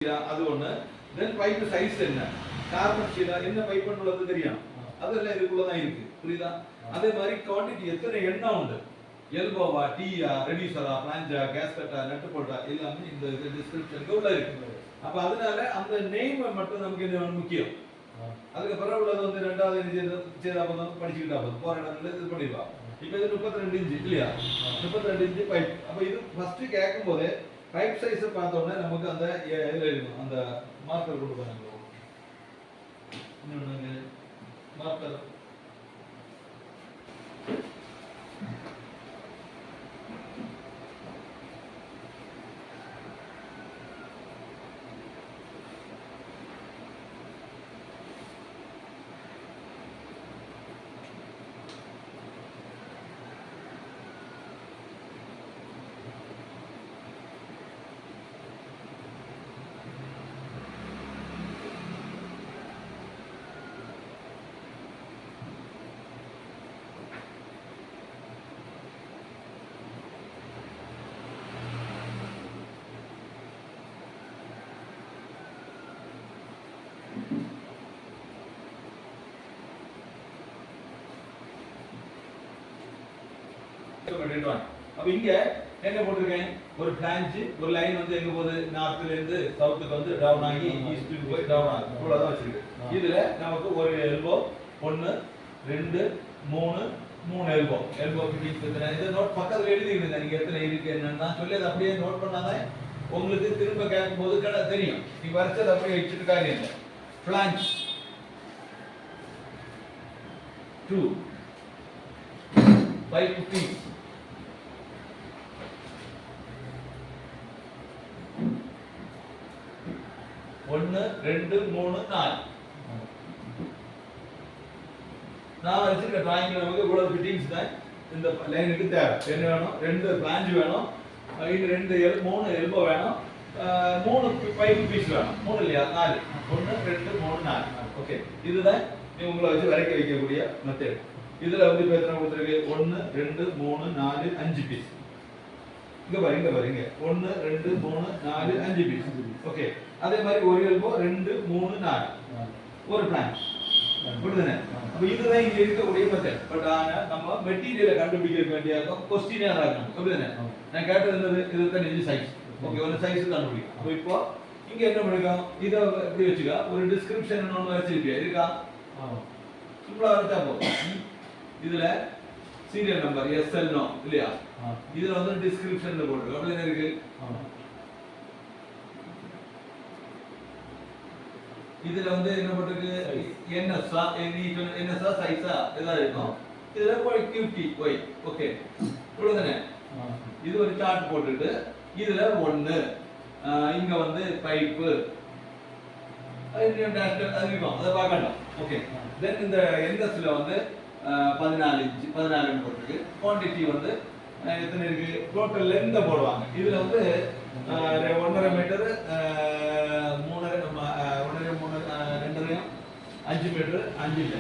அது ஒண்ணு. தென் pipe size என்ன, கார்பன் ஷீலா என்ன பைப் உள்ளது தெரியும், அதெல்லாம் இதுக்குள்ளதான் இருக்கு. புரியுதா? அதே மாதிரி குவாண்டிட்டி எத்தனை எண்ணம் உண்டு, எல்போவா, டீயா, ரெடியூசரா, பிளாஞ்சா, கேஸ்கட்டா, நட்டு போல்டா, எல்லாமே இந்த டிஸ்கிரிப்ஷனுக்கு உள்ள இருக்கு. அப்ப அதனால அந்த நெய்ம் மட்டும் நமக்கு இது முக்கியம். அதுக்கு பிறகு உள்ளது வந்து ரெண்டாவது செய்தா போதும், படிச்சுக்கிட்டா போதும், போற இடத்துல இது பண்ணிடுவா. இப்ப இது 32 இன்ச்சு இல்லையா, 32 இன்ச்சு பைப். அப்ப இது ஃபர்ஸ்ட் கேட்கும் போதே பைப் சைஸ் பார்த்தோம்னா நமக்கு அந்த இதுல இருக்கும், அந்த மார்க்கர் கொண்டு போறாங்க. இன்னொன்னு மார்க்கர் அப்ப இங்க என்ன போட்டிருக்கேன், ஒரு பிளான்ச், ஒரு லைன் வந்து எங்க போகுது, நார்த்ல இருந்து சவுத்துக்கு வந்து டவுன் ஆகி ஈஸ்ட்டுக்கு போய் டவுன் ஆகும். இவ்வளவுதான் வச்சிருக்கு. இதுல நமக்கு ஒரு எல்போ 1 2 3 3 எல்போ இதை நோட் பக்கத்துல எழுதிடுங்க. நீங்க எத்தனை இருக்கு என்னன்னு நான் சொல்லி அதை அப்படியே நோட் பண்ணாதான் உங்களுக்கு திரும்ப கேட்கும் போது தெரியும். நீங்க வரைச்சது அப்படியே வச்சுட்டு காரியம் இல்லை. பிளான்ச் 2 550 1 2 3 4. நான் வச்சிருக்க டிராயிங்ல நமக்கு இவ்வளவு ஃபிட்டிங்ஸ் தான் இந்த லைனுக்கு தேவை. என்ன வேணும், 2 பிளான்ச் வேணும், இது 3 எல்போ வேணும், 3 பைப் பீஸ் வேணும். 3 இல்லையா, 4. 1 2 3 4. ஓகே, இதுதான் உங்களை வச்சு வரைக்க வைக்கக்கூடிய மெத்தட். இதுல வந்து இப்ப எத்தனை கொடுத்துருக்கு, 1 2 3 4 5 பீஸ். இங்க பாருங்க 1 2 3 4 5 பீஸ். ஓகே, அதே மாதிரி ஒரு எல்போ 2 3 4 ஒரு பிளான்ச். புரியுதுனே? அப்ப இதுதான் இங்க இருக்கக்கூடிய மெத்தட். பட் ஆனா நம்ம மெட்டீரியலை கண்டுபிடிக்க வேண்டிய क्वेश्चनே ஆகணும். புரியுதுனே? நான் கேட்டது என்னது, இதுதான் இந்த சைஸ். ஓகே, ஒரு சைஸ் கண்டுபிடிக்கணும். அப்ப இப்போ இங்க என்ன பண்ணிருக்கோம், இத இப்படி வச்சுக்க, ஒரு டிஸ்கிரிப்ஷன் ஒன்னு வச்சிருக்கீங்க இருக்கா? சிம்பிளா வச்சா போதும். இதுல சீரியல் நம்பர் எஸ்எல் நோ இல்லையா, இதுல வந்து டிஸ்கிரிப்ஷன்ல போட்டுருக்கு. அப்படி என்ன இருக்கு, இதுல வந்து என்ன போட்டுருக்கு, என்எஸ்ஆ என்எஸ்ஆ சைஸா ஏதாவது இருக்கும். இதுல போய் கியூடி ஒய். ஓகே, புரியுதுனே? இது ஒரு சார்ட் போட்டுட்டு இதுல 1 இங்க வந்து பைப்பு அது இருக்கும், அதை பார்க்கணும். ஓகே, தென் இந்த என்எஸ்ல வந்து 14 இன்ச் 14 போட்டுருக்கு. குவாண்டிட்டி வந்து எத்தனை இருக்கு, டோட்டல் லென்த் போடுவாங்க. இதுல வந்து 1.5 மீட்டர் 3 நம்ம 1.5 3 2.5 5 மீட்டர் 5 இல்ல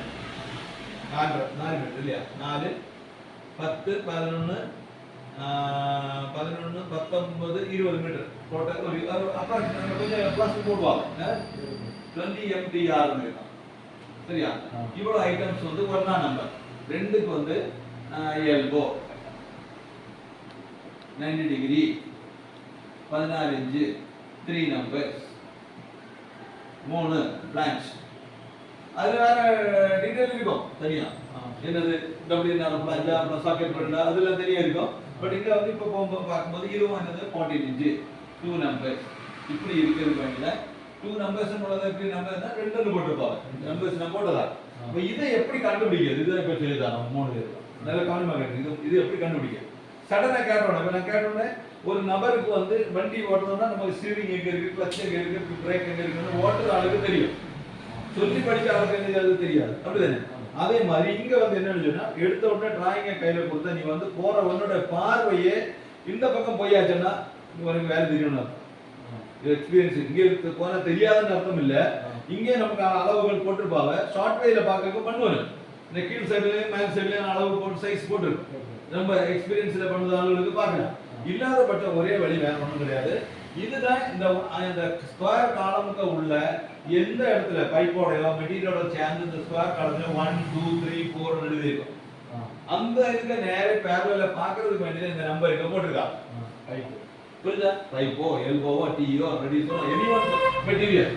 4 மீட்டர் இல்லையா, 4 10 11 11 19 20 மீட்டர் டோட்டல். ஒரு அப்ராக்சிமேட் கொஞ்சம் பிளஸ் போடுவாங்க, 20 MDR இருக்கும். சரியா? இவ்வளவு ஐட்டம்ஸ் வந்து ஒண்ணா நம்பர். 2க்கு வந்து elbow 90 degree 14 inch 3 numbers 3 Blanche. அது வேற டீடைல் இருக்கும் தனியா, என்னது டபிள்யூஆர் பிளான்ச்சா அப்புறம் சாக்கெட் பிளான்ச்சா அதெல்லாம் தனியா இருக்கும். பட் இங்க வந்து இப்போ பார்க்கும்போது இதுவும் என்னது 14 இன்ச் 2 நம்பர்ஸ் இப்படி இருக்கிறது. பாருங்க 2 நம்பர்ஸ் உள்ளது எப்படி நம்பர்னா 2 போட்டுப்பாங்க, நம்பர்ஸ் நான் போட்டதா. அப்ப இதை எப்படி கண்டுபிடிக்கிறது, இதை இப்ப சொல்லிதான் 3 பேர் நல்ல கவனமா கேட்டு இது எப்படி கண்டுபிடிக்கிறது. சடனா கேட்டோம், நான் கேட்டோன்னே ஒரு நபருக்கு வந்து வண்டி ஓட்டணும்னா நமக்கு ஸ்டீரிங் எங்க இருக்கு, கிளச் எங்க இருக்கு, பிரேக் எங்க இருக்குன்னு ஓட்டுற ஆளுக்கு தெரியும், சொல்லி படிச்ச ஆளுக்கு அது தெரியாது. அப்படிதானே? அதே மாதிரி இங்க வந்து என்னன்னு சொன்னா, எடுத்த உடனே டிராயிங்கை கையில கொடுத்தா நீ வந்து போற உன்னோட பார்வையே இந்த பக்கம் போயாச்சுன்னா உனக்கு வேலை தெரியணும். எக்ஸ்பீரியன்ஸ் இங்க போனா தெரியாதுன்னு அர்த்தம் இல்ல. இங்கே நமக்கு அளவுகள் போட்டுருப்பாங்க, ஷார்ட் வேல பார்க்க பண்ணுவாங்க. இந்த கீழ் சைடுலயும் மேல் சைடுலயும் அளவு போட்டு சைஸ் போட்டுருக்கு. நம்ம எக்ஸ்பீரியன்ஸ்ல பண்ணுற ஆளுகளுக்கு பார்க்கலாம். இல்லாத பட்ச ஒரே வழி வேற ஒன்றும் கிடையாது. இதுதான் இந்த ஸ்கொயர் காலமுக்கு உள்ள எந்த இடத்துல பைப்போடையோ மெட்டீரியலோட சேர்ந்து இந்த ஸ்கொயர் காலத்துல 1 2 3 4 எழுதியிருக்கும். அந்த இதுக்கு நேரே பேரலல்ல பார்க்கிறதுக்கு வேண்டிய இந்த நம்பர் இங்க போட்டுருக்கா. பைப்போ புரியுதா? பைப்போ எல்போவோ டியோ ரெடியூசோ எனி ஒன் மெட்டீரியல்